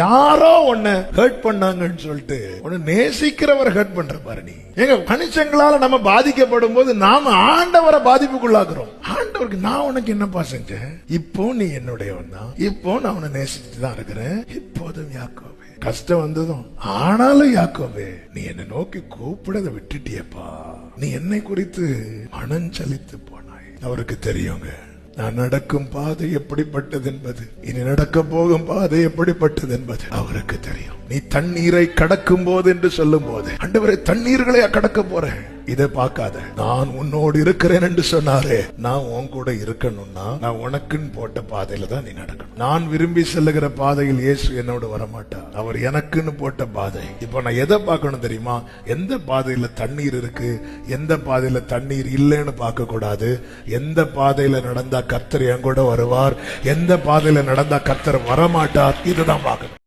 யாரோ உன்னை ஹர்ட் பண்ணாங்கன்னு சொல்லிட்டு உன்னை நேசிக்கிறவரை ஹர்ட் பண்ற பாரு. நீ எங்க மனுஷங்களால நம்ம பாதிக்கப்படும் போது நாம ஆண்டவரை பாதிப்புக்குள்ளாக்குறோம். ஆண்டவருக்கு நான் உனக்கு என்னப்பா செஞ்சேன்? இப்போ நீ என்னுடையவன் தான், இப்போ நான் உன்னை நேசிச்சுட்டு தான் இருக்கிறேன். இப்போதும் யாக்கோபே, கஷ்டம் வந்ததும் ஆனாலும் யாக்கோபே நீ என்னை நோக்கி கூப்பிடத விட்டுட்டியப்பா. நீ என்னை குறித்து மனம் சலித்து போனாய். அவருக்கு தெரியுங்க நான் நடக்கும் பாதை எப்படிப்பட்டது என்பது, இனி நடக்க போகும் பாதை எப்படிப்பட்டது என்பது அவருக்கு தெரியும். நீ தண்ணீரை கடக்கும் போது என்று சொல்லும் போது, ஆண்டவரே தண்ணீர்களையா கடக்க போறேன், இதை பார்க்காத, நான் உன்னோடு இருக்கிறேன் என்று சொன்னாரே. நான் உன் கூட இருக்கணும்னா நான் உனக்குன்னு போட்ட பாதையில தான் நீ நடக்கணும். நான் விரும்பி செல்லுகிற பாதையில் இயேசு என்னோடு வரமாட்டார். அவர் எனக்குன்னு போட்ட பாதை. இப்ப நான் எதை பார்க்கணும் தெரியுமா? எந்த பாதையில தண்ணீர் இருக்கு, எந்த பாதையில தண்ணீர் இல்லைன்னு பார்க்க கூடாது. எந்த பாதையில நடந்தா கர்த்தர் என் கூட வருவார், எந்த பாதையில நடந்தா கர்த்தர் வரமாட்டார், இதுதான் பார்க்கணும்.